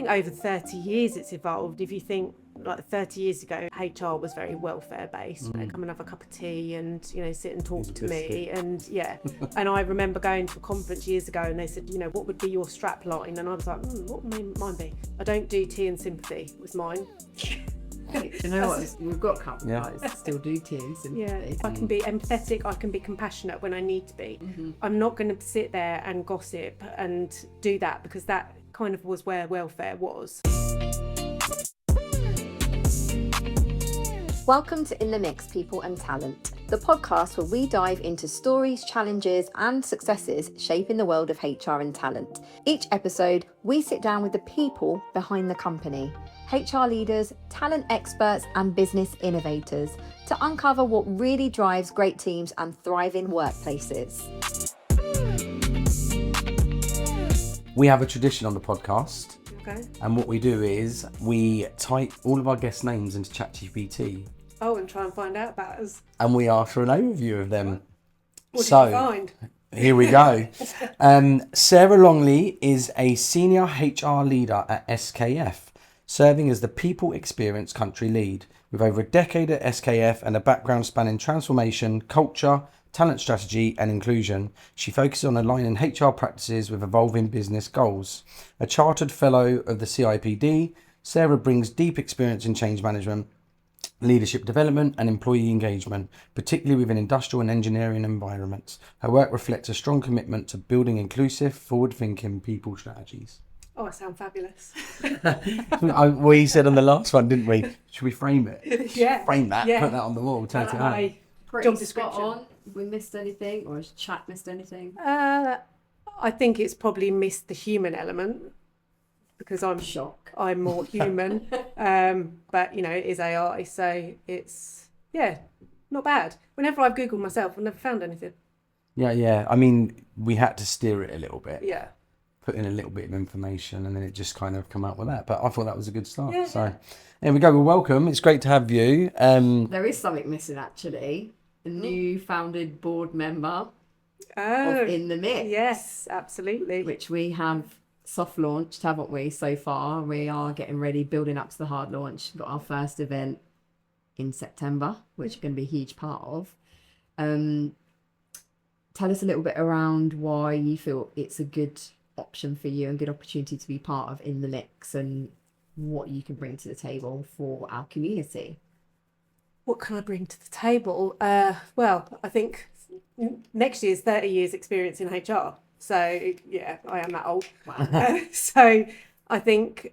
think over 30 years it's evolved. If you think like 30 years ago, HR was very welfare based. Come and have a cup of tea and, sit and talk to me. And and I remember going to a conference years ago and they said, what would be your strap line? And I was like, what would mine be? I don't do tea and sympathy was mine. You know what? We've got a couple guys that still do tea and sympathy. Yeah, I can be empathetic, I can be compassionate when I need to be. I'm not going to sit there and gossip and do that, because that kind of was where welfare was. Welcome to In The Mixx, People and Talent, the podcast where we dive into stories, challenges and successes shaping the world of HR and talent. Each episode, we sit down with the people behind the company, HR leaders, talent experts and business innovators to uncover what really drives great teams and thriving workplaces. We have a tradition on the podcast. Okay. And what we do is we type all of our guest names into ChatGPT. Oh, and try and find out about us. And we ask for an overview of them. What did you find? Here we go. Sara Longley is a senior HR leader at SKF, serving as the People Experience Country Lead. With over a decade at SKF and a background spanning transformation, culture, talent strategy and inclusion, she focuses on aligning HR practices with evolving business goals. A chartered fellow of the CIPD, Sara brings deep experience in change management, leadership development and employee engagement, particularly within industrial and engineering environments. Her work reflects a strong commitment to building inclusive, forward-thinking people strategies. Oh, I sound fabulous. We said on the last one, didn't we? Should we frame it? Yeah. Frame that, Yeah. put that on the wall, turn it out. Pretty Job description. spot on. We missed anything, or has chat missed anything? I think it's probably missed the human element, because I'm more human. But it is AI, so it's not bad. Whenever I've Googled myself, I've never found anything. Yeah. I mean, we had to steer it a little bit. Yeah. Put in a little bit of information and then it just kind of come out with that. But I thought that was a good start. Yeah. So there we go. Well, welcome. It's great to have you. There is something missing actually. A new founded board member of In The Mixx. Yes, absolutely. Which we have soft launched, haven't we, so far? We are getting ready, building up to the hard launch. We've got our first event in September, which we're going to be a huge part of. Tell us a little bit around why you feel it's a good option for you and good opportunity to be part of In The Mixx and what you can bring to the table for our community. What can I bring to the table? Well, I think next year's 30 years experience in HR. So, yeah, I am that old. Wow. So I think,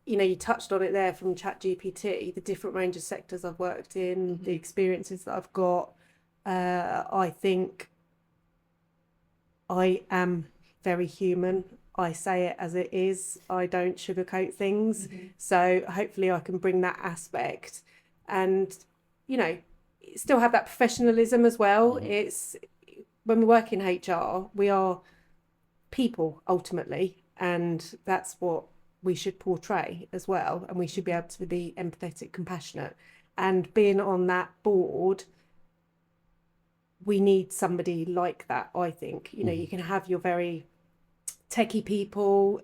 you touched on it there from ChatGPT, the different range of sectors I've worked in, the experiences that I've got. I think I am very human. I say it as it is. I don't sugarcoat things. So hopefully I can bring that aspect and, still have that professionalism as well. It's when we work in HR, we are people ultimately, and that's what we should portray as well. And we should be able to be empathetic, compassionate, and being on that board, we need somebody like that. I think, you can have your very techie people,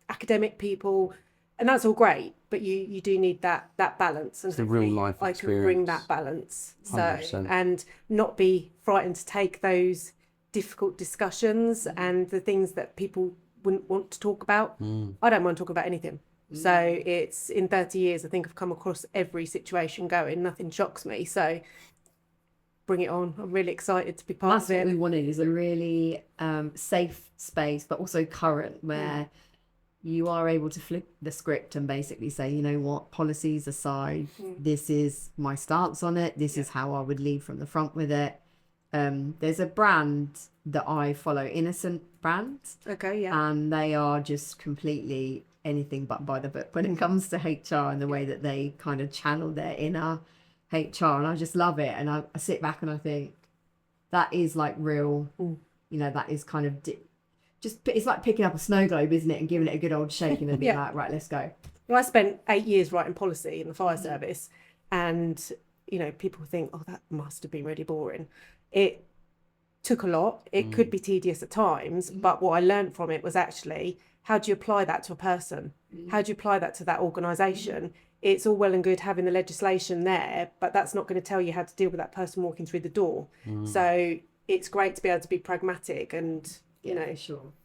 academic people, and that's all great, but you do need that balance, and it's the real life I experience. can bring that balance. 100%. So, and not be frightened to take those difficult discussions and the things that people wouldn't want to talk about. I don't want to talk about anything. So it's in 30 years, I think I've come across every situation going, nothing shocks me. So bring it on. I'm really excited to be part of it. That's what we wanted, is a really safe space, but also current, where you are able to flip the script and basically say, you know what, policies aside, this is my stance on it. This is how I would lead from the front with it. There's a brand that I follow, Innocent Brand. Okay, yeah. And they are just completely anything but by the book when it comes to HR and the way that they kind of channel their inner HR. And I just love it. And I sit back and I think that is like real, that is kind of it's like picking up a snow globe, isn't it? And giving it a good old shake and then being like, right, let's go. Well, I spent 8 years writing policy in the fire service, and, people think, oh, that must have been really boring. It took a lot. It could be tedious at times, but what I learned from it was actually how do you apply that to a person? How do you apply that to that organisation? It's all well and good having the legislation there, but that's not going to tell you how to deal with that person walking through the door. So it's great to be able to be pragmatic and, you know,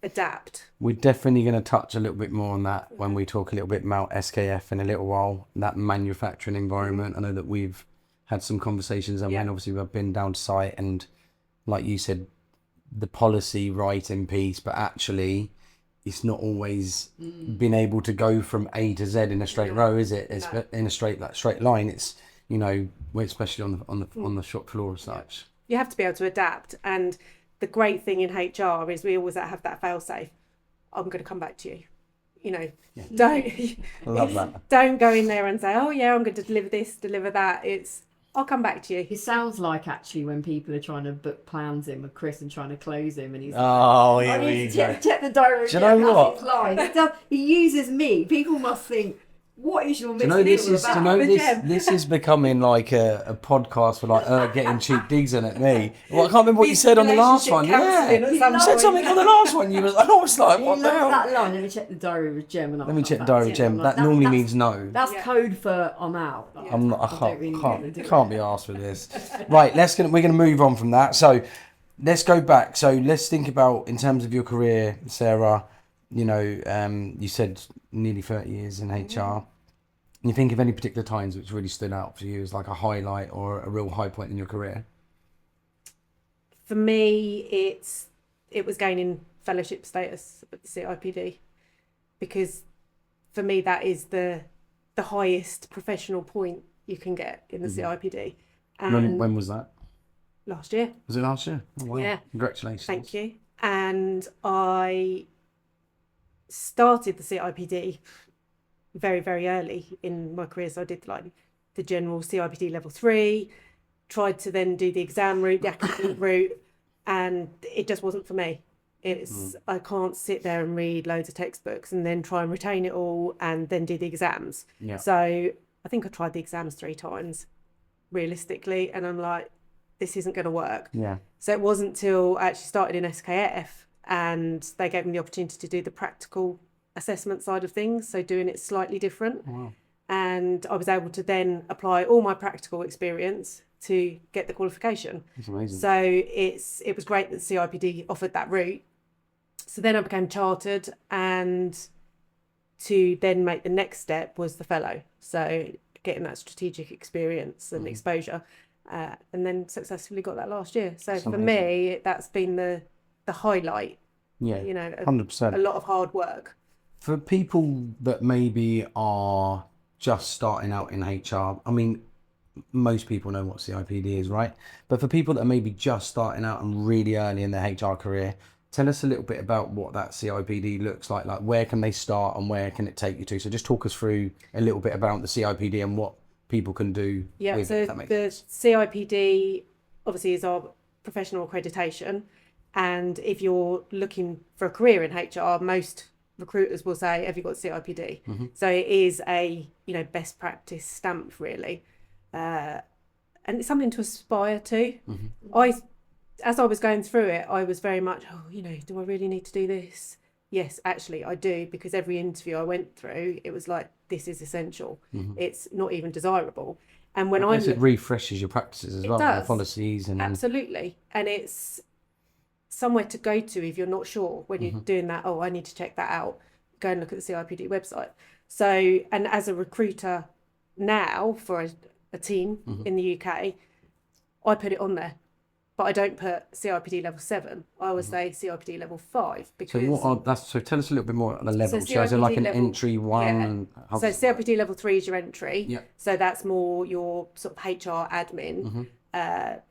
adapt. We're definitely going to touch a little bit more on that when we talk a little bit about SKF in a little while, that manufacturing environment. I know that we've had some conversations, and when obviously we've been down to site, and like you said, the policy writing piece, but actually it's not always been able to go from A to Z in a straight row, is it? It's in a straight line. It's, you know, especially on the shop floor as such. You have to be able to adapt, and the great thing in HR is we always have that fail safe. I'm going to come back to you. You know, don't go in there and say, oh yeah, I'm going to deliver this, deliver that. It's, I'll come back to you. It sounds like actually when people are trying to book plans in with Chris and trying to close him, and he's here we go. Check the diary. Do you know what? His line. He uses me. People must think, what is your mission? This is becoming like a podcast for like getting cheap digs in at me. Well, I can't remember what you said on the last one. Yeah, you said something on the last one. I was like, what the hell? That line. Let me check the diary with Gem. Let me check the diary with Gem. That normally means no. That's code for I'm out. I can't be asked for this. Right, we're going to move on from that. So let's go back. So let's think about, in terms of your career, Sarah. You know, you said nearly 30 years in HR. You think of any particular times which really stood out for you as like a highlight or a real high point in your career? For me, it was gaining fellowship status at the CIPD, because for me that is the highest professional point you can get in the CIPD. And when was that? Last year. Was it last year? Oh, wow. Yeah. Congratulations. Thank you. And I started the CIPD very, very early in my career. So I did like the general CIPD level 3, tried to then do the exam route, the academic route, and it just wasn't for me. It's I can't sit there and read loads of textbooks and then try and retain it all and then do the exams. Yeah. So I think I tried the exams 3 times realistically, and I'm like, this isn't going to work. Yeah. So it wasn't till I actually started in SKF and they gave me the opportunity to do the practical assessment side of things, so doing it slightly different. Wow. And I was able to then apply all my practical experience to get the qualification. That's amazing. So it was great that CIPD offered that route. So then I became chartered, and to then make the next step was the fellow. So getting that strategic experience and exposure, and then successfully got that last year. So for me, that's been the highlight. Yeah, you know, 100%. A lot of hard work. For people that maybe are just starting out in HR, I mean, most people know what CIPD is, right? But for people that are maybe just starting out and really early in their HR career, tell us a little bit about what that CIPD looks like where can they start and where can it take you to? So just talk us through a little bit about the CIPD and what people can do. Yeah, so it, the CIPD obviously is our professional accreditation, and if you're looking for a career in HR, most recruiters will say, have you got CIPD? So it is a, you know, best practice stamp really, and it's something to aspire to. As I was going through it, I was very much, you know, do I really need to do this? Yes, actually I do, because every interview I went through, it was like, this is essential. It's not even desirable. And when it refreshes your practices as well, your policies and absolutely, and it's somewhere to go to if you're not sure when you're doing that. Oh, I need to check that out. Go and look at the CIPD website. So, and as a recruiter now for a team in the UK, I put it on there, but I don't put CIPD level 7. I always say CIPD level 5 because. So tell us a little bit more on the level. So is it CIPD like an level, entry one? Yeah. So CIPD level 3 is your entry. Yeah. So that's more your sort of HR admin.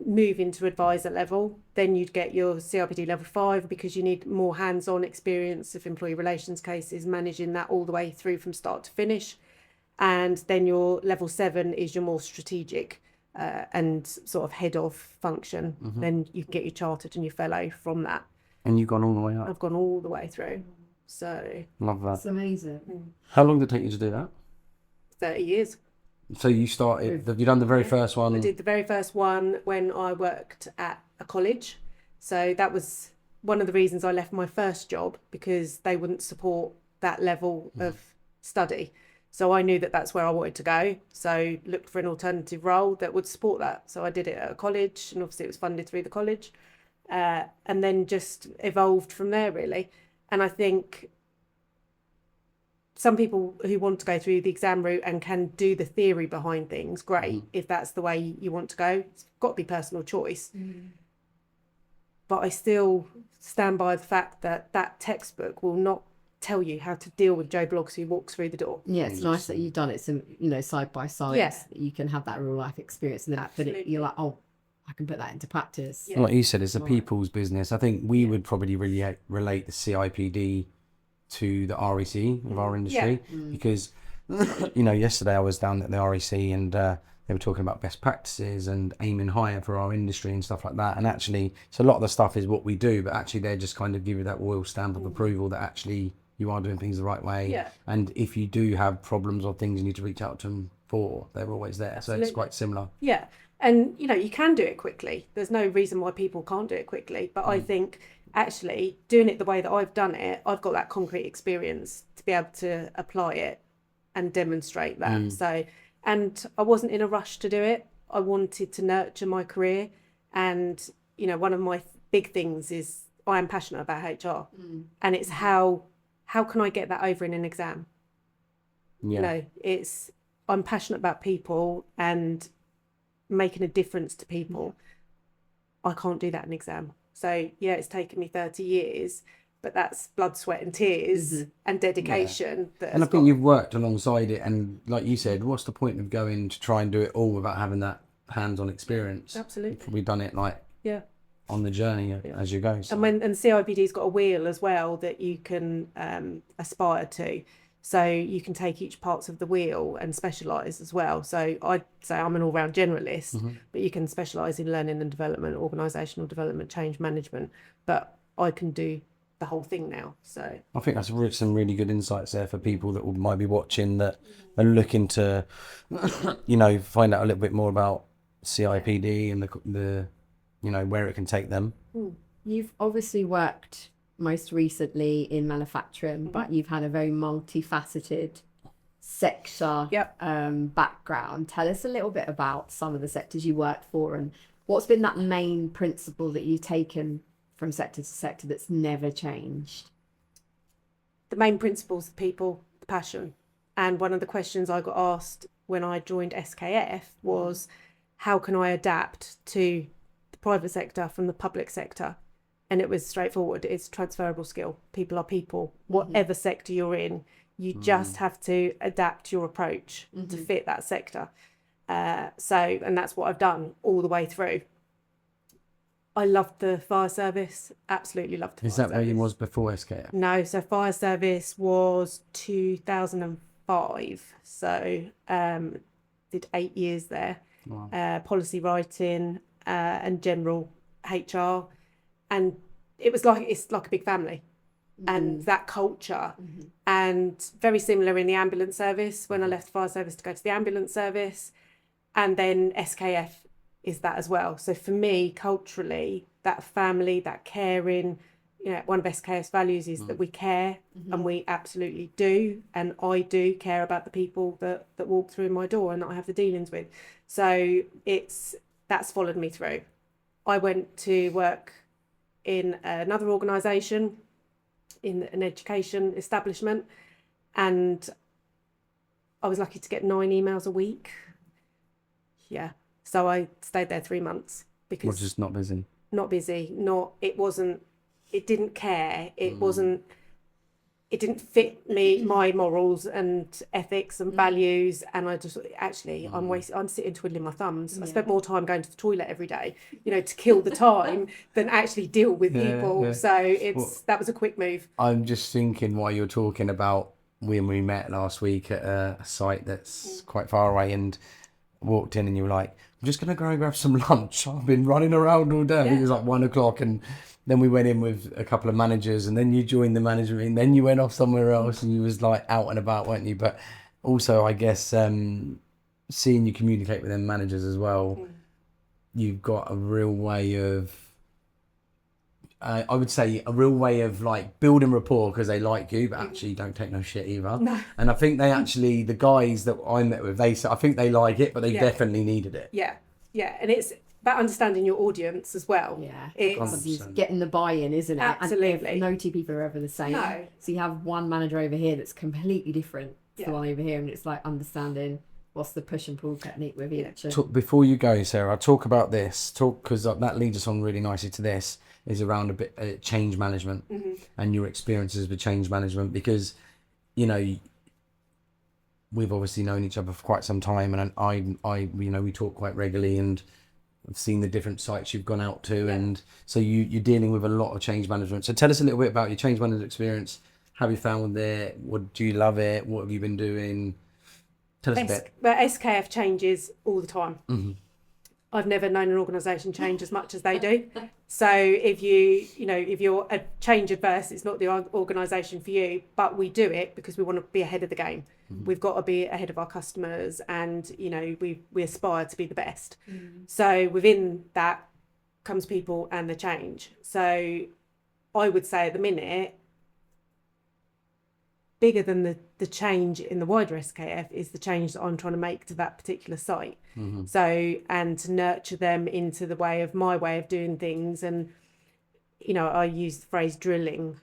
Move into advisor level, then you'd get your CIPD level 5 because you need more hands-on experience of employee relations cases, managing that all the way through from start to finish. And then your level 7 is your more strategic and sort of head of function. Then you get your chartered and your fellow from that. And you've gone all the way up? I've gone all the way through. So love that. That's amazing. How long did it take you to do that? 30 years. So you started, you done the very first one? I did the very first one when I worked at a college. So that was one of the reasons I left my first job, because they wouldn't support that level of study. So I knew that that's where I wanted to go. So looked for an alternative role that would support that. So I did it at a college, and obviously it was funded through the college, and then just evolved from there, really. And I think some people who want to go through the exam route and can do the theory behind things, great. If that's the way you want to go, it's got to be personal choice. But I still stand by the fact that that textbook will not tell you how to deal with Joe Bloggs who walks through the door. Yeah, it's nice that you've done it, some, you know, side by side. Yeah. You can have that real life experience, and then but you're like, oh, I can put that into practice. Yeah. Like you said, it's a people's business. I think we would probably really relate the CIPD to the REC of our industry, because you know, yesterday I was down at the REC and they were talking about best practices and aiming higher for our industry and stuff like that. And actually, so a lot of the stuff is what we do, but actually they're just kind of give you that royal stamp of approval that actually you are doing things the right way. Yeah. And if you do have problems or things you need to reach out to them for, they're always there. Absolutely. So it's quite similar. Yeah. And, you know, you can do it quickly. There's no reason why people can't do it quickly. But I think actually doing it the way that I've done it, I've got that concrete experience to be able to apply it and demonstrate that. So, and I wasn't in a rush to do it. I wanted to nurture my career. And, you know, one of my big things is I am passionate about HR. And it's how can I get that over in an exam? Yeah. You know, I'm passionate about people and making a difference to people. I can't do that in an exam. So yeah, it's taken me 30 years, but that's blood, sweat and tears and dedication. That And I think you've worked alongside it, and like you said, what's the point of going to try and do it all without having that hands-on experience? Absolutely. You've probably done it like on the journey as you go. So. And CIPD's got a wheel as well that you can aspire to. So you can take each parts of the wheel and specialise as well. So I'd say I'm an all-round generalist, but you can specialise in learning and development, organisational development, change management. But I can do the whole thing now. So I think that's some really good insights there for people that might be watching that are looking to, you know, find out a little bit more about CIPD and the you know, where it can take them. You've obviously worked most recently in manufacturing, but you've had a very multifaceted sector background. Tell us a little bit about some of the sectors you worked for, and what's been that main principle that you've taken from sector to sector that's never changed? The main principles, the people, the passion. And one of the questions I got asked when I joined SKF was, how can I adapt to the private sector from the public sector? And it was straightforward. It's transferable skill. People are people. Whatever sector you're in, you just have to adapt your approach to fit that sector. And that's what I've done all the way through. I loved the fire service. Absolutely loved the fire service. Is that where you was before SKF? No, so fire service was 2005. So did 8 years there. Wow. Policy writing and general HR. And it's like a big family, and that culture, and very similar in the ambulance service. When I left the fire service to go to the ambulance service, and then SKF is that as well. So for me, culturally, that family, that caring, you know, one of SKF's values is that we care, and we absolutely do, and I do care about the people that walk through my door and that I have the dealings with. So that's followed me through. I went to work in another organisation, in an education establishment, and I was lucky to get 9 emails a week. Yeah, so I stayed there 3 months because We're just not busy. Not busy. It didn't care. It didn't fit my morals and ethics and values, and I just actually I'm sitting twiddling my thumbs. I spent more time going to the toilet every day, you know, to kill the time than actually deal with people. Yeah. So that was a quick move. I'm just thinking while you're talking about when we met last week at a site that's quite far away, and walked in and you were like, I'm just gonna go and grab some lunch. I've been running around all day. It was like 1 o'clock, and then we went in with a couple of managers, and then you joined the management, and then you went off somewhere else, and you was like out and about, weren't you? But also, I guess, seeing you communicate with them managers as well, you've got a real way of I would say a real way of like building rapport because they like you, but actually don't take no shit either. No. And I think they actually, the guys that I met with, I think they like it, but they definitely needed it. Yeah, and it's about understanding your audience as well. Yeah, it's getting the buy-in, isn't it? absolutely. And no two people are ever the same. No. So you have one manager over here that's completely different to the one over here, and it's like understanding what's the push and pull technique with each. Before you go, Sarah, talk about this. Because that leads us on really nicely to this. Is around a bit change management and your experiences with change management, because you know we've obviously known each other for quite some time, and I you know, we talk quite regularly, and I've seen the different sites you've gone out to, and so you're dealing with a lot of change management. So tell us a little bit about your change management experience. How have you found it? What do you love it? What have you been doing? Tell us a bit. But SKF changes all the time. I've never known an organisation change as much as they do. So if you're a change adverse, it's not the organisation for you, but we do it because we want to be ahead of the game. We've got to be ahead of our customers, and you know we aspire to be the best. So within that comes people and the change. So I would say at the minute, bigger than the change in the wider SKF is the change that I'm trying to make to that particular site. So, and to nurture them into my way of doing things. And, you know, I use the phrase drilling.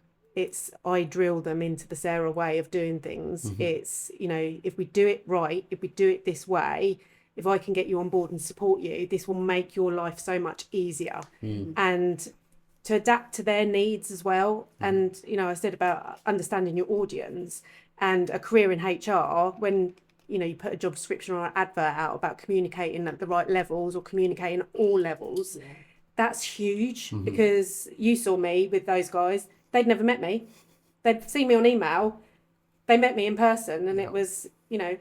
I drill them into the Sarah way of doing things. It's, you know, if we do it right, if we do it this way, if I can get you on board and support you, this will make your life so much easier. And to adapt to their needs as well. And, you know, I said about understanding your audience and a career in HR, when, you know, you put a job description or an advert out about communicating at the right levels or communicating at all levels, that's huge. Because you saw me with those guys, they'd never met me. They'd seen me on email, they met me in person, and it was, you know,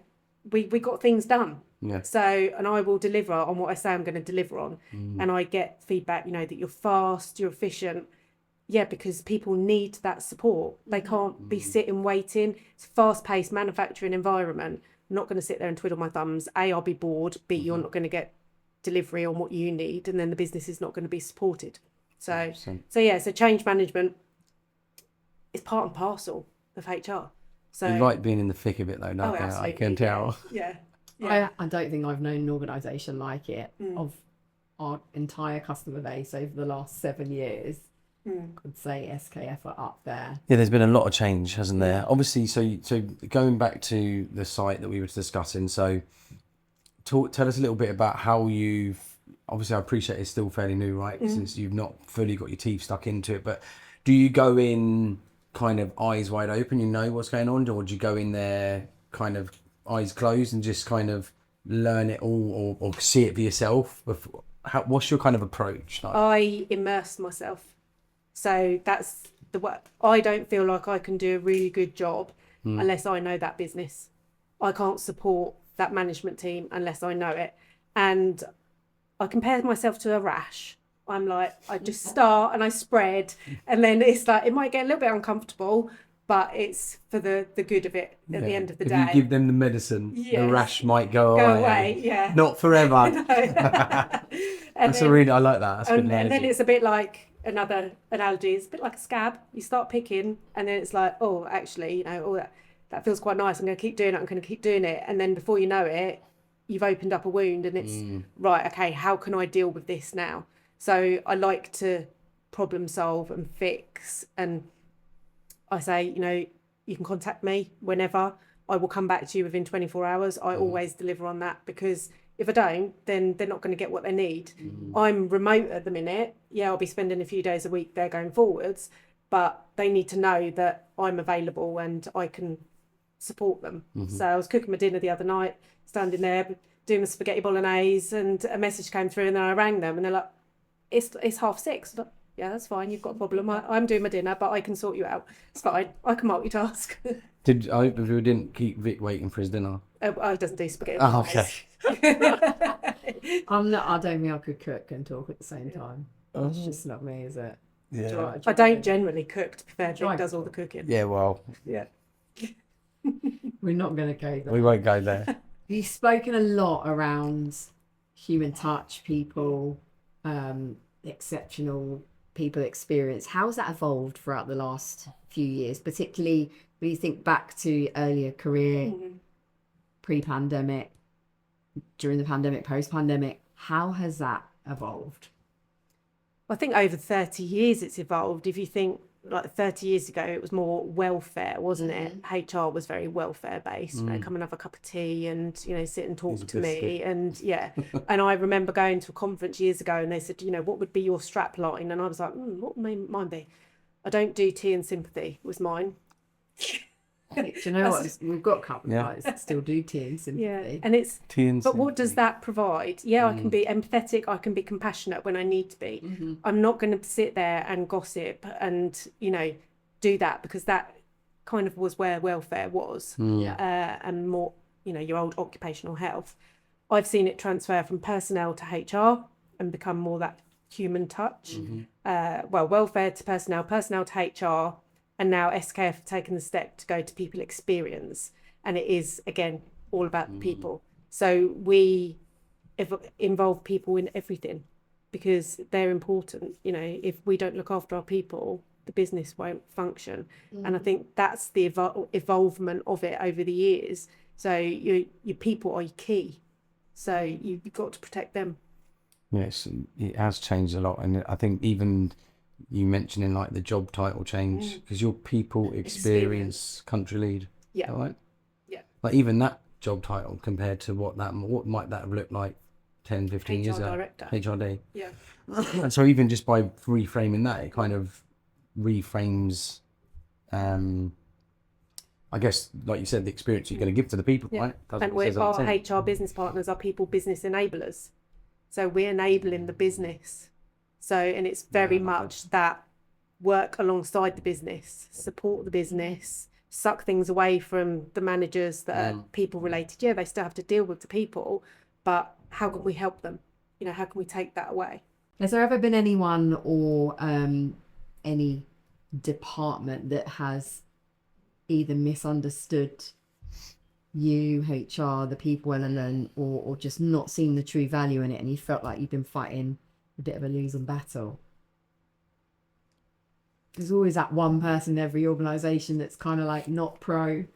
we got things done. So, and I will deliver on what I say I'm going to deliver on. And I get feedback, you know, that you're fast, you're efficient. Yeah, because people need that support. They can't be sitting waiting. It's a fast-paced manufacturing environment. I'm not going to sit there and twiddle my thumbs. A, I'll be bored. B, you're not going to get delivery on what you need, and then the business is not going to be supported. So change management is part and parcel of HR. So you like being in the thick of it, though, don't you? I can tell. Yeah. I don't think I've known an organisation like it of our entire customer base over the last 7 years. I'd say SKF are up there. Yeah, there's been a lot of change, hasn't there? Obviously, so going back to the site that we were discussing, so tell us a little bit about how you've, obviously I appreciate it's still fairly new, right? Since you've not fully got your teeth stuck into it, but do you go in kind of eyes wide open, you know what's going on, or do you go in there kind of eyes closed and just kind of learn it all, or see it for yourself? What's your kind of approach? Like? I immerse myself. So that's the work. I don't feel like I can do a really good job unless I know that business. I can't support that management team unless I know it. And I compare myself to a rash. I'm like, I just start and I spread, and then it's like, it might get a little bit uncomfortable, but it's for the good of it at the end of the day. If you give them the medicine, the rash might go away. Not forever. I like that. That's good analogy. And then it's a bit like, another analogy is a bit like a scab. You start picking, and then it's like, oh, actually, you know, that feels quite nice. I'm going to keep doing it. I'm going to keep doing it. And then before you know it, you've opened up a wound, and it's right. Okay, how can I deal with this now? So I like to problem solve and fix. And I say, you know, you can contact me whenever. I will come back to you within 24 hours. I always deliver on that, because if I don't, then they're not going to get what they need. I'm remote at the minute. Yeah, I'll be spending a few days a week there going forwards, but they need to know that I'm available and I can support them. So I was cooking my dinner the other night, standing there doing the spaghetti bolognese, and a message came through, and then I rang them, and they're like, it's 6:30. Like, yeah, that's fine. You've got a problem. I'm doing my dinner, but I can sort you out. It's fine. I can multitask. We didn't keep Vic waiting for his dinner? I doesn't do spaghetti. Oh, okay. I don't think I could cook and talk at the same time. It's just not me, is it? Yeah. I don't generally cook, to be fair. Vic does all the cooking. Yeah, well. Yeah. We're not going to go there. We won't go there. You've spoken a lot around human touch, people, exceptional people experience, how has that evolved throughout the last few years, particularly when you think back to earlier career, pre-pandemic, during the pandemic, post-pandemic? How has that evolved? I think over 30 years it's evolved. If you think like 30 years ago, it was more welfare, wasn't it? HR was very welfare based. You know, come and have a cup of tea and, you know, sit and talk to me. And and I remember going to a conference years ago and they said, you know, what would be your strap line? And I was like, what would mine be? I don't do tea and sympathy was mine. Do you know what? We've got a couple of guys that still do tea and sympathy. Yeah, and it's but what does that provide? I can be empathetic, I can be compassionate when I need to be. I'm not going to sit there and gossip and, you know, do that, because that kind of was where welfare was, and more, you know, your old occupational health. I've seen it transfer from personnel to HR and become more that human touch. Welfare to personnel to HR. And now SKF have taken the step to go to people experience. And it is, again, all about the people. So we involve people in everything because they're important. You know, if we don't look after our people, the business won't function. And I think that's the evolvement of it over the years. So your people are your key. So you've got to protect them. Yes, it has changed a lot. And I think even... you mentioning like the job title change, because your people experience country lead, right? Like even that job title compared to what might that have looked like 10, 15 years ago? Director. HRD. And so even just by reframing that, it kind of reframes, I guess, like you said, the experience you're going to give to the people, right? And our HR business partners are people business enablers, so we're enabling the business. So, and it's very much that work alongside the business, support the business, suck things away from the managers that are people related. Yeah, they still have to deal with the people, but how can we help them? You know, how can we take that away? Has there ever been anyone or any department that has either misunderstood you, HR, the people element, or just not seen the true value in it, and you felt like you've been fighting a bit of a losing battle? There's always that one person in every organisation that's kind of like not pro.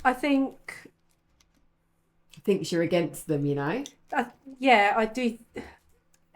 I think Thinks you're against them, you know? I do.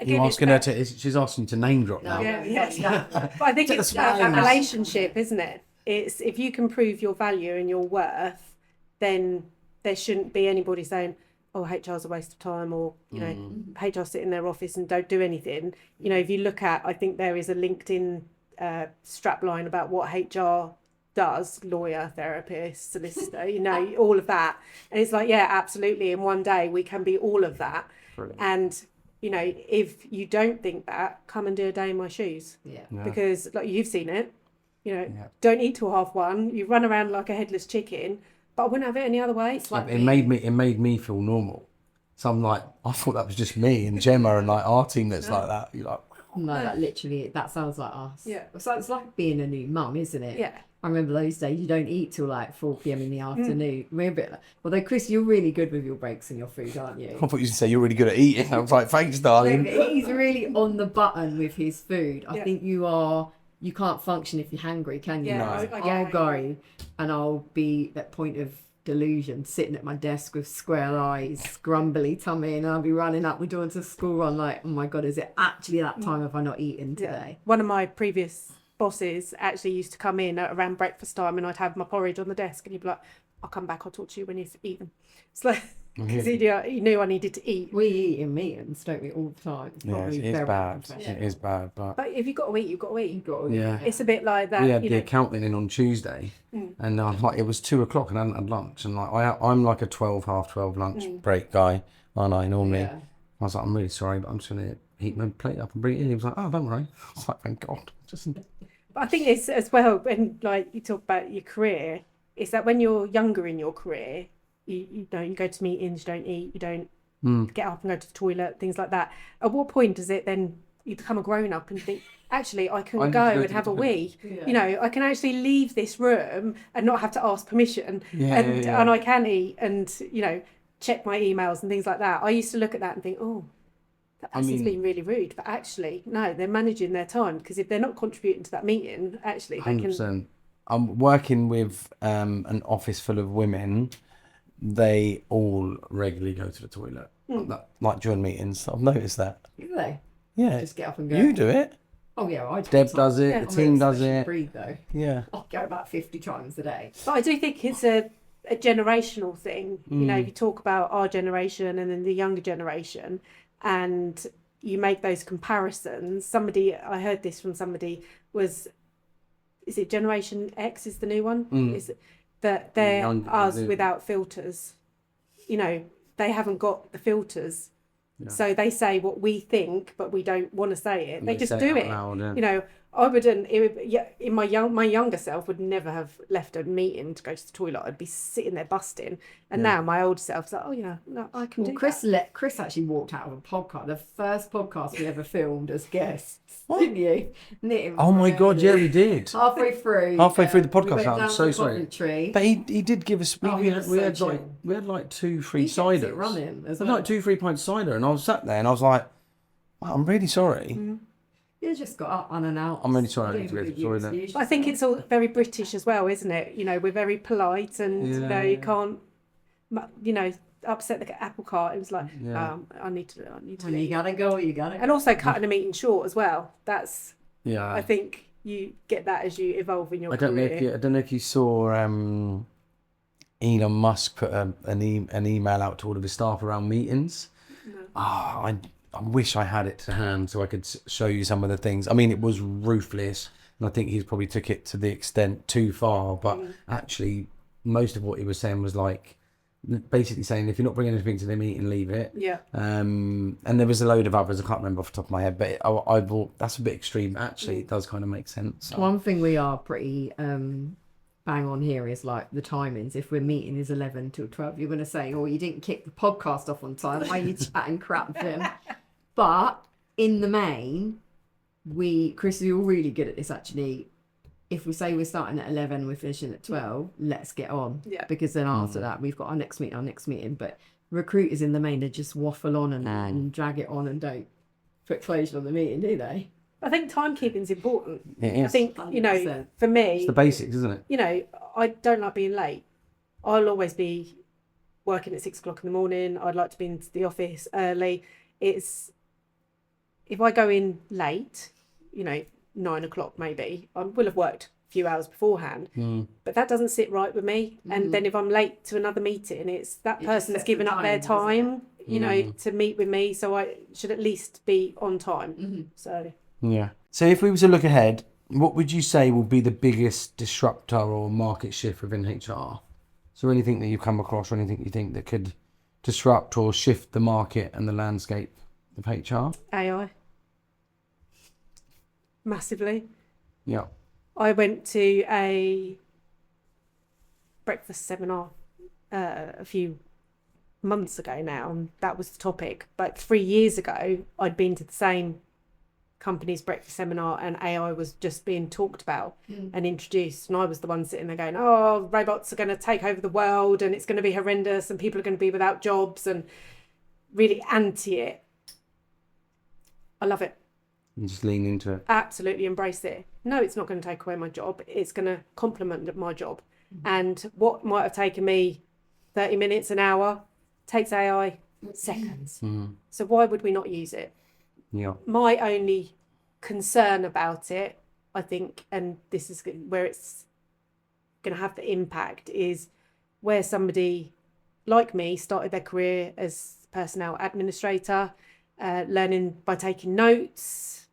Again, she's asking you to name drop now. But I think it's that relationship, isn't it? It's if you can prove your value and your worth, then there shouldn't be anybody saying, oh, HR's a waste of time, or, you know, HR sit in their office and don't do anything. You know, if you look at, I think there is a LinkedIn strapline about what HR does, lawyer, therapist, solicitor, you know, all of that. And it's like, yeah, absolutely. In one day, we can be all of that. Brilliant. And, you know, if you don't think that, come and do a day in my shoes. Because, like, you've seen it, you know, don't eat till 1:30. You run around like a headless chicken. But I wouldn't have it any other way. It's like it made me feel normal. So I'm like, I thought that was just me and Gemma and like our team that's like that. You're like, no, that literally, that sounds like us. Yeah. So it's like being a new mum, isn't it? Yeah. I remember those days you don't eat till like 4 p.m. in the afternoon. We're a bit like, although Chris, you're really good with your breaks and your food, aren't you? I thought you should say you're really good at eating. I was like, thanks, darling. He's really on the button with his food. I think you are. You can't function if you're hungry, can you? Yeah, no. I'll go and I'll be that point of delusion, sitting at my desk with square eyes, grumbly tummy, and I'll be running up the door to school run like, oh my God, is it actually that time? Have I not eaten today? One of my previous bosses actually used to come in at around breakfast time and I'd have my porridge on the desk and he'd be like, I'll come back, I'll talk to you when you've eaten. It's like, because he knew I needed to eat. We eat in meetings, don't we, all the time? It is bad. It is bad, but if you've got to eat, you've got to eat. Yeah. It's a bit like that. We had the accountant in on Tuesday, and like it was 2:00 and I hadn't had lunch, and like I'm like a 12:30 lunch break guy, aren't I? Normally, I was like, I'm really sorry, but I'm just gonna heat my plate up and bring it in. He was like, oh, don't worry. I was like, thank God. But I think it's as well, when like you talk about your career, it's that when you're younger in your career, you go to meetings, you don't eat, you don't get up and go to the toilet, things like that. At what point does it then you become a grown up and think, actually, I can go and have a wee? You know, I can actually leave this room and not have to ask permission, and I can eat and, you know, check my emails and things like that. I used to look at that and think, oh, that person's being really rude, but actually, no, they're managing their time, because if they're not contributing to that meeting, actually, they 100%. can. I'm working with an office full of women. They all regularly go to the toilet, like during meetings. I've noticed that. Do they? Yeah. Just get up and go. You do it. Oh yeah, I do. Deb does it. Yeah. The team does Especially it. Breathe though. Yeah. I go about 50 times a day. But I do think it's a generational thing. You know, if you talk about our generation and then the younger generation, and you make those comparisons. I heard this from somebody, is it Generation X is the new one? Is it, that they're us without filters. You know, they haven't got the filters. Yeah. So they say what we think, but we don't want to say it. They just do it. Loud, yeah. You know, I wouldn't. In my younger self would never have left a meeting to go to the toilet. I'd be sitting there busting. And now my older self's like, oh yeah, no, I can do that. Chris actually walked out of a podcast, the first podcast we ever filmed as guests, didn't you? Oh my God, yeah, we did. Halfway through the podcast. we I'm so sorry. But he did give us. We had like 2-3 ciders. Running as well. Like 2-3 pints of cider, and I was sat there and I was like, wow, I'm really sorry. Mm-hmm. You just got up on and out. I'm really sorry I need to go to the toilet. I think it's all very British as well, isn't it? You know, we're very polite, and you know, you can't, you know, upset the apple cart. It was like, I need to. When you gotta go, you gotta go. And also cutting a meeting short as well. That's. Yeah. I think you get that as you evolve in your career. I don't know if you saw Elon Musk put an email out to all of his staff around meetings. No. I wish I had it to hand so I could show you some of the things. I mean, it was ruthless, and I think he's probably took it to the extent too far. But actually, most of what he was saying was like, basically saying, if you're not bringing anything to the meeting, leave it. Yeah. And there was a load of others I can't remember off the top of my head, but I thought that's a bit extreme. Actually, it does kind of make sense. So. One thing we are pretty bang on here is like the timings. If we're meeting is 11 till 12, you're going to say, oh, you didn't kick the podcast off on time. Why are you chatting crap with him? But in the main, Chris is all really good at this actually. If we say we're starting at 11, we're finishing at 12, let's get on. Yeah. Because then after that, we've got our next meeting. But recruiters in the main, they just waffle on and drag it on and don't put closure on the meeting, do they? I think timekeeping is important. It is. I think, 100%. You know, for me... It's the basics, isn't it? You know, I don't like being late. I'll always be working at 6 o'clock in the morning. I'd like to be into the office early. If I go in late, you know, 9 o'clock maybe, I will have worked a few hours beforehand, but that doesn't sit right with me. And then if I'm late to another meeting, it's that person that's given up their time, you know, to meet with me, so I should at least be on time. So if we were to look ahead, what would you say will be the biggest disruptor or market shift within HR? Is there anything that you've come across or anything you think that could disrupt or shift the market and the landscape of HR? AI. Massively. Yeah. I went to a breakfast seminar a few months ago now, and that was the topic. But 3 years ago, I'd been to the same company's breakfast seminar, and AI was just being talked about and introduced. And I was the one sitting there going, oh, robots are going to take over the world and it's going to be horrendous and people are going to be without jobs, and really anti it. I love it. And just lean into it. Absolutely embrace it. No, it's not going to take away my job. It's going to complement my job. And what might have taken me 30 minutes, an hour, takes AI seconds. So why would we not use it? Yeah. My only concern about it, I think, and this is where it's going to have the impact, is where somebody like me started their career as personnel administrator, learning by taking notes,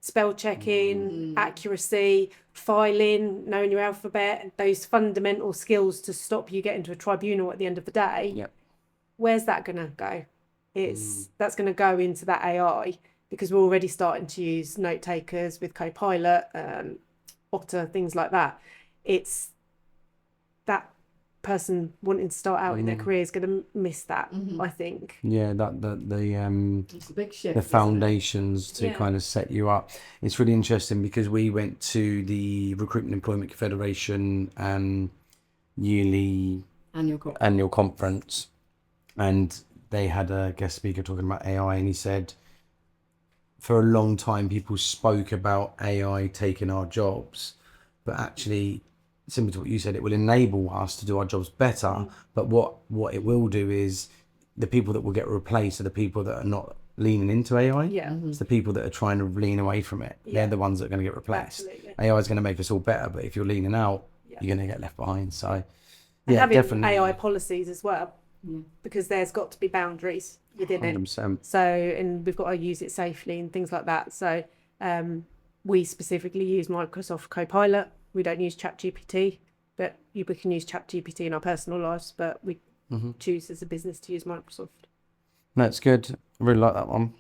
spell checking, accuracy, filing, knowing your alphabet, those fundamental skills to stop you getting to a tribunal at the end of the day. Yep. Where's that going to go? That's going to go into that AI, because we're already starting to use note takers with Copilot, Otter, things like that. It's that person wanting to start out in their career is going to miss that, I think. Yeah, It's a big shift, the foundations to kind of set you up. It's really interesting because we went to the Recruitment Employment Confederation yearly annual conference, and they had a guest speaker talking about AI, and he said for a long time people spoke about AI taking our jobs, but actually, similar to what you said, it will enable us to do our jobs better. But what it will do is the people that will get replaced are the people that are not leaning into AI. Yeah. It's the people that are trying to lean away from it. Yeah. They're the ones that are going to get replaced. Absolutely. AI is going to make us all better, but if you're leaning out, you're going to get left behind. So, And yeah, having definitely. AI policies as well, because there's got to be boundaries within it. 100%. So, and we've got to use it safely and things like that. So, we specifically use Microsoft Copilot. We don't use ChatGPT, but we can use ChatGPT in our personal lives, but we choose as a business to use Microsoft. That's good. I really like that one.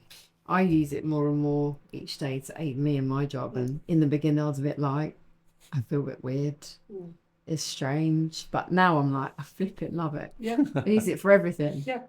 I use it more and more each day to aid me in my job. And in the beginning, I was a bit like, I feel a bit weird. It's strange. But now I'm like, I flip it, love it. Yeah. I use it for everything. Yeah.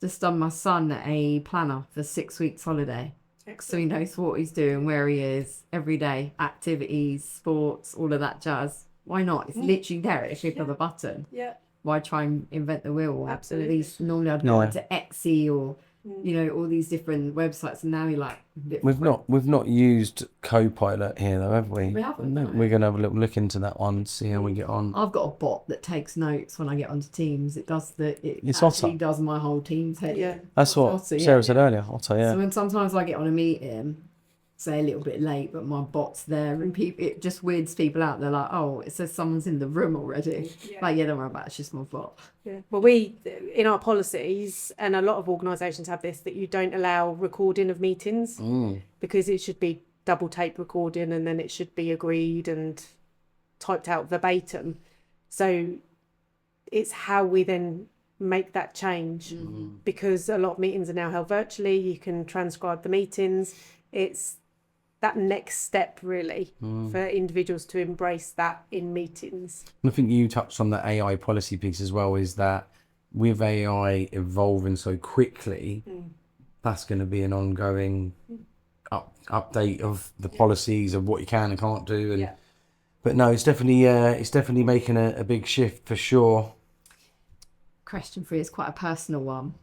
Just done my son a planner for 6 weeks holiday. So he knows what he's doing, where he is every day, activities, sports, all of that jazz. Why not? It's literally there at a click of a button. Yeah. Why try and invent the wheel? Absolutely. At least normally I'd go to Etsy or all these different websites, and now you're like We've not used Copilot here though, have we? We haven't, No. no. We're gonna have a little look into that one, see how we get on. I've got a bot that takes notes when I get onto Teams. It It's actually Otter. does my whole Teams head. Yeah. That's what Otter, yeah. Sarah said earlier. Otter, yeah. So when sometimes I get on a meeting, say a little bit late, but my bot's there, and it just weirds people out. They're like, "Oh, it says someone's in the room already." Like, yeah, don't worry about it. It's just my bot. Yeah. Well, we, in our policies, and a lot of organisations have this, that you don't allow recording of meetings because it should be double tape recording and then it should be agreed and typed out verbatim. So it's how we then make that change because a lot of meetings are now held virtually. You can transcribe the meetings. It's that next step really for individuals to embrace that in meetings. I think you touched on the AI policy piece as well, is that with AI evolving so quickly, that's going to be an ongoing update of the policies of what you can and can't do. And but no, it's definitely making a big shift for sure. Question 3 is quite a personal one.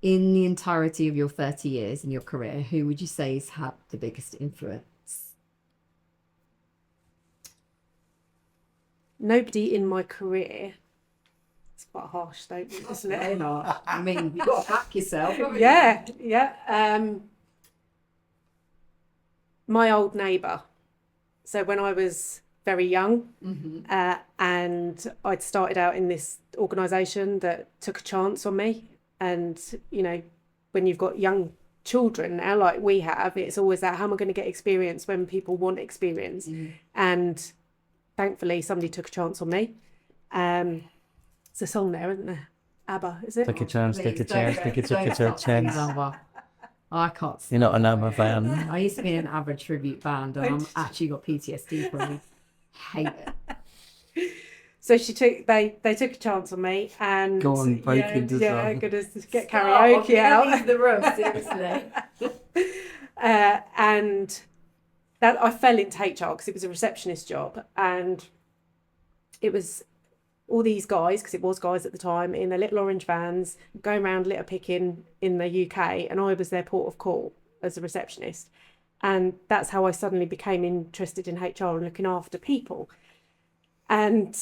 In the entirety of your 30 years in your career, who would you say has had the biggest influence? Nobody in my career. It's quite a harsh statement, isn't it? I mean, you've got to back yourself. Yeah. My old neighbour. So when I was very young, and I'd started out in this organisation that took a chance on me. And, you know, when you've got young children now, like we have, it's always that, how am I going to get experience when people want experience? And thankfully, somebody took a chance on me. It's a song there, isn't there? ABBA, is it? Take a chance, take a chance, take a chance. I can't. You're not an ABBA fan. I used to be in an ABBA tribute band, and I'm actually got PTSD from it. Hate it. So they took a chance on me, and Go on, break into song. Gonna get karaoke out. Leave the room, seriously. And that I fell into HR because it was a receptionist job, and it was all these guys, because it was guys at the time, in their little orange vans going around litter picking in the UK, and I was their port of call as a receptionist, and that's how I suddenly became interested in HR and looking after people. And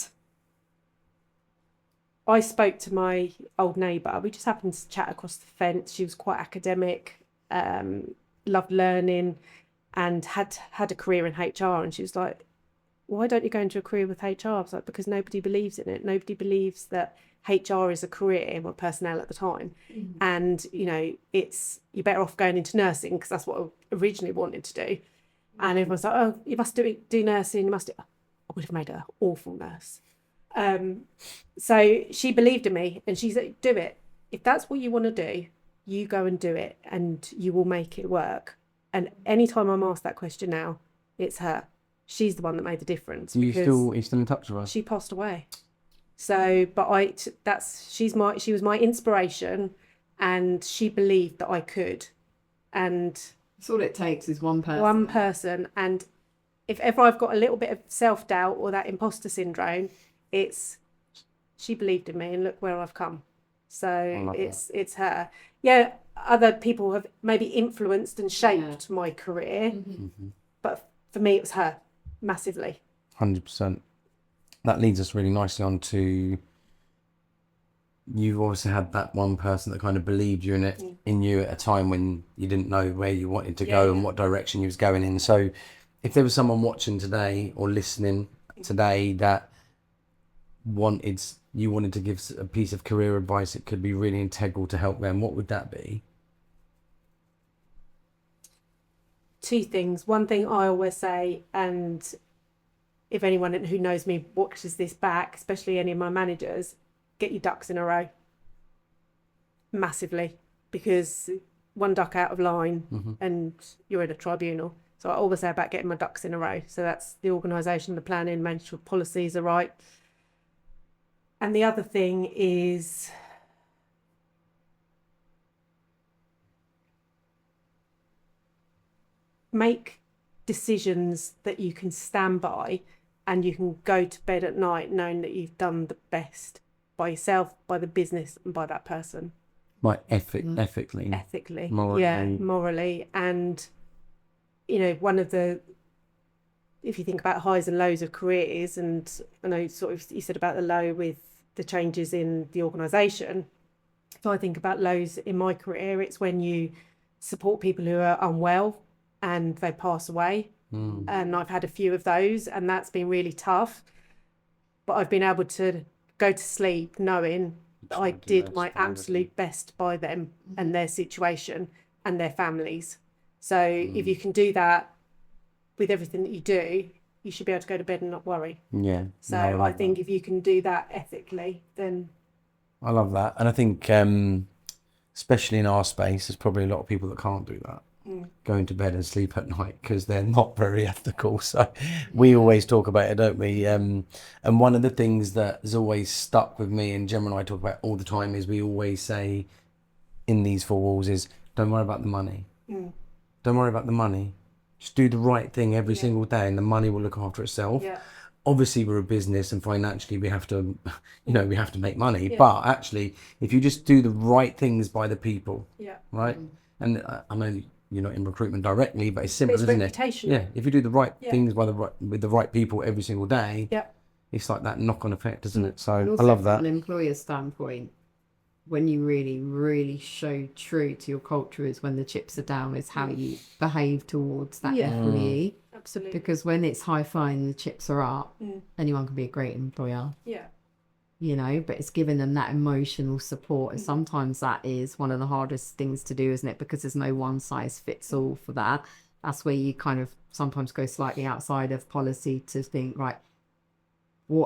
I spoke to my old neighbour. We just happened to chat across the fence. She was quite academic, loved learning, and had a career in HR. And she was like, why don't you go into a career with HR? I was like, because nobody believes in it. Nobody believes that HR is a career, well, personnel at the time. And, you know, you're better off going into nursing, because that's what I originally wanted to do. And everyone was like, oh, you must do nursing. You must do... I would have made an awful nurse. So she believed in me, and she said, do it. If that's what you want to do, you go and do it, and you will make it work. And anytime I'm asked that question now, it's her. She's the one that made the difference. Are you still in touch with her? She passed away. So, but she was my inspiration, and she believed that I could. And that's all it takes is one person. One person. And if ever I've got a little bit of self-doubt or that imposter syndrome, she believed in me, and look where I've come. So it's her. Yeah, other people have maybe influenced and shaped my career, but for me, it was her massively. 100%. That leads us really nicely on to, you've obviously had that one person that kind of believed you in you at a time when you didn't know where you wanted to go and what direction you was going in. So if there was someone watching today or listening today that you wanted to give a piece of career advice that could be really integral to help them, what would that be? Two things. One thing I always say, and if anyone who knows me watches this back, especially any of my managers, get your ducks in a row. Massively. Because one duck out of line and you're in a tribunal. So I always say about getting my ducks in a row. So that's the organisation, the planning, making sure policies are right. And the other thing is make decisions that you can stand by and you can go to bed at night knowing that you've done the best by yourself, by the business, and by that person. Like ethically. Morally. And, you know, one of the, if you think about highs and lows of careers, and I know sort of you said about the low with the changes in the organisation. If I think about lows in my career, it's when you support people who are unwell and they pass away. And I've had a few of those, and that's been really tough. But I've been able to go to sleep knowing that I did my absolute best by them and their situation and their families. So if you can do that with everything that you do, you should be able to go to bed and not worry. Yeah. So I think if you can do that ethically, then... I love that. And I think, especially in our space, there's probably a lot of people that can't do that. Going to bed and sleep at night because they're not very ethical. So we always talk about it, don't we? And one of the things that has always stuck with me, and Gemma and I talk about all the time, is we always say in these four walls is, don't worry about the money. Don't worry about the money. Just do the right thing every single day and the money will look after itself. Obviously we're a business and financially we have to, we have to make money. But actually, if you just do the right things by the people, right? And I know you're not in recruitment directly, but it's simple, isn't it? Yeah. If you do the right things with the right people every single day, it's like that knock-on effect, isn't it? So I love that. From an employer standpoint, when you really, really show true to your culture is when the chips are down, is how you behave towards that employee. Absolutely. Because when it's high-flying and the chips are up, anyone can be a great employer. But it's giving them that emotional support. And sometimes that is one of the hardest things to do, isn't it? Because there's no one size fits all for that. That's where you kind of sometimes go slightly outside of policy to think, right,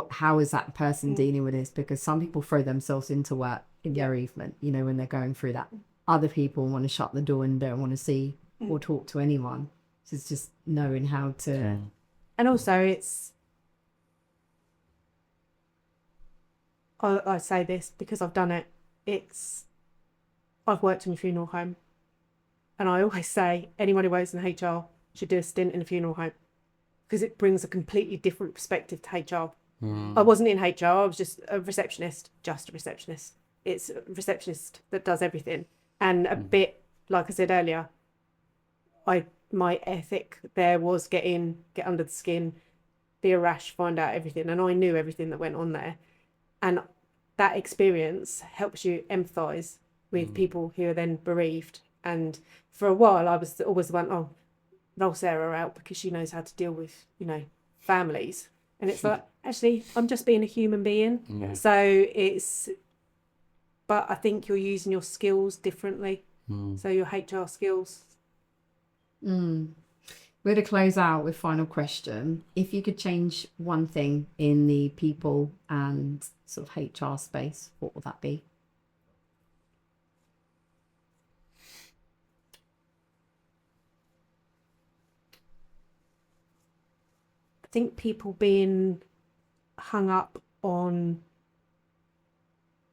how is that person dealing with this? Because some people throw themselves into work in bereavement, when they're going through that. Other people want to shut the door and don't want to see or talk to anyone. So it's just knowing how to... And also it's... I say this because I've done it. I've worked in a funeral home, and I always say anyone who works in HR should do a stint in a funeral home because it brings a completely different perspective to HR. I wasn't in HR, I was just a receptionist. It's a receptionist that does everything. And a bit, like I said earlier, my ethic there was get under the skin, be a rash, find out everything. And I knew everything that went on there. And that experience helps you empathise with people who are then bereaved. And for a while, I was always the one, roll Sarah out because she knows how to deal with, families. And it's like, actually, I'm just being a human being. So but I think you're using your skills differently. So your HR skills. We're to close out with final question. If you could change one thing in the people and sort of HR space, what would that be? I think people being hung up on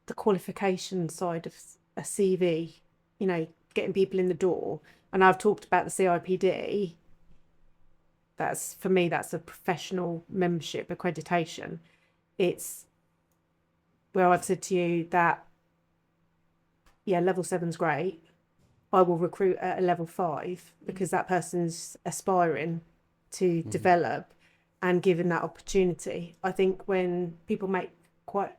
the qualification side of a CV, getting people in the door. And I've talked about the CIPD. For me, that's a professional membership accreditation. It's where I've said to you that, level 7's great, I will recruit at a level 5 because that person's aspiring to develop and given that opportunity. I think when people make quite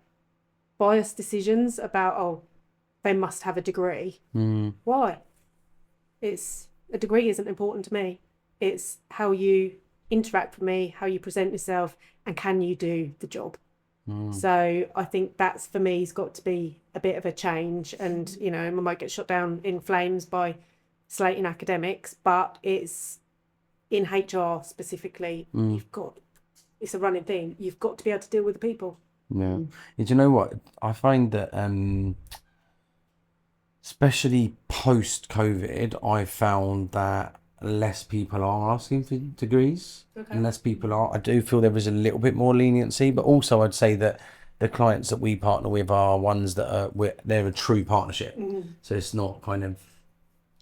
biased decisions about, they must have a degree. Why? A degree isn't important to me. It's how you interact with me, how you present yourself, and can you do the job. So I think that's, for me, has got to be a bit of a change. And, you know, I might get shot down in flames by slating academics, but it's in HR specifically, it's a running thing. You've got to be able to deal with the people. Yeah. Do you know what? I find that, especially post-COVID, I found that less people are asking for degrees. And less people are. I do feel there is a little bit more leniency, but also I'd say that the clients that we partner with are ones that they're a true partnership. So it's not kind of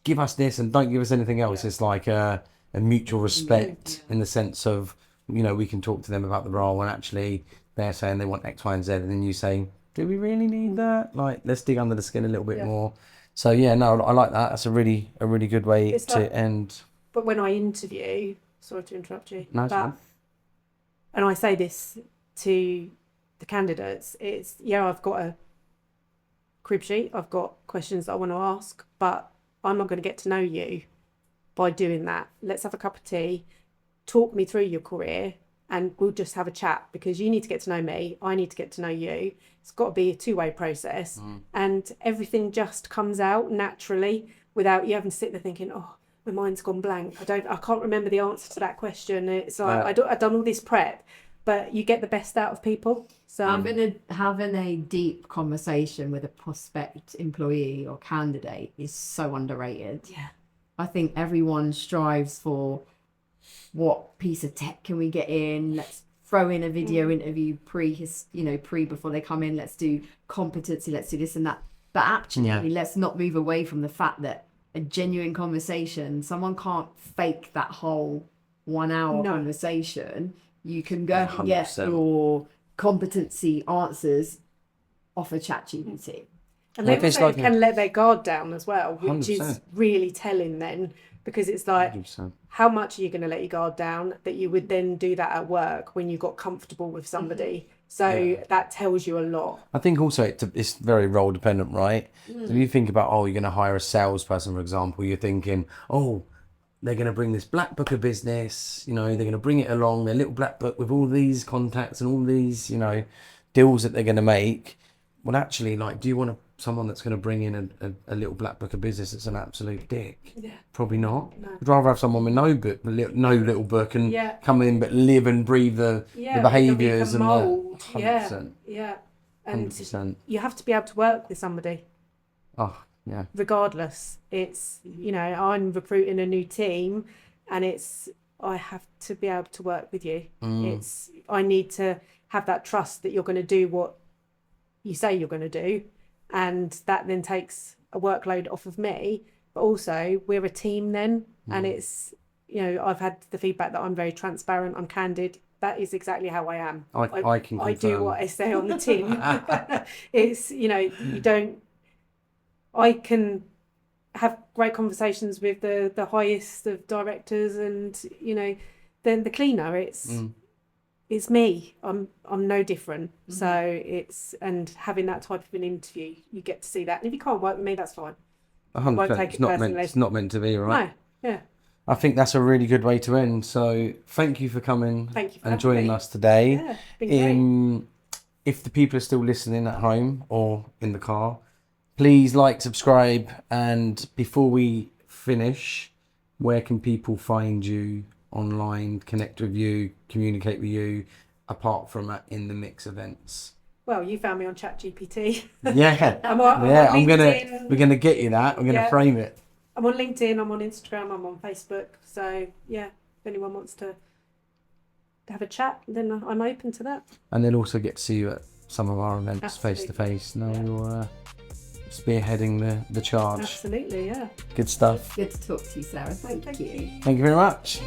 give us this and don't give us anything else. It's like a mutual respect in the sense of, you know, we can talk to them about the role and actually they're saying they want X, Y, and Z, and then you say, do we really need that? Like, let's dig under the skin a little bit more. So yeah, no, I like that. That's a really good way to end. But when I interview, sorry to interrupt you, No, and I say this to the candidates, it's, I've got a crib sheet, I've got questions that I want to ask, but I'm not going to get to know you by doing that. Let's have a cup of tea, talk me through your career, and we'll just have a chat, because you need to get to know me, I need to get to know you. It's got to be a two-way process, and everything just comes out naturally without you having to sit there thinking, my mind's gone blank. I can't remember the answer to that question. It's like I've done all this prep, but you get the best out of people. So having a deep conversation with a prospect employee or candidate is so underrated. Yeah, I think everyone strives for, what piece of tech can we get in? Let's throw in a video interview before they come in. Let's do competency. Let's do this and that. But actually, let's not move away from the fact that a genuine conversation, someone can't fake that whole 1 hour conversation. You can go and get your competency answers off a ChatGPT. And they also can let their guard down as well, which 100%. Is really telling then, because it's like, 100%. How much are you going to let your guard down that you would then do that at work when you got comfortable with somebody? So that tells you a lot. I think also it's very role dependent, right? So if you think about, you're going to hire a salesperson, for example, you're thinking, they're going to bring this black book of business, you know, they're going to bring it along, their little black book with all these contacts and all these, you know, deals that they're going to make. Well, actually, like, do you want someone that's going to bring in a little black book of business that's an absolute dick? Yeah. Probably not. No. I'd rather have someone with no little book and come in but live and breathe the behaviours and mold. the 100%. Yeah. And 100%. You have to be able to work with somebody. Oh, yeah. Regardless, it's, you know, I'm recruiting a new team, and I have to be able to work with you. I need to have that trust that you're going to do what you say you're going to do, and that then takes a workload off of me. But also, we're a team then, and it's, you know, I've had the feedback that I'm very transparent, I'm candid. That is exactly how I am. I can confirm. I do what I say on the tin. It's, you know, I can have great conversations with the highest of directors, and, you know, then the cleaner, it's me. I'm no different. So and having that type of an interview, you get to see that. And if you can't work with me, that's fine. 100%. Won't take it personally. It's not meant to be, right? No. Yeah. I think that's a really good way to end. So thank you for coming and joining us today. Yeah, been great. If the people are still listening at home or in the car, please like, subscribe, and before we finish, where can people find you online, connect with you, communicate with you, apart from at In The Mixx events? Well, you found me on ChatGPT. Yeah. We're gonna get you that. We're gonna frame it. I'm on LinkedIn, I'm on Instagram, I'm on Facebook. So yeah, if anyone wants to have a chat, then I'm open to that. And they'll also get to see you at some of our events face to face. Now you're spearheading the charge. Absolutely, yeah. Good stuff. Good to talk to you, Sarah. Thank you. Thank you very much.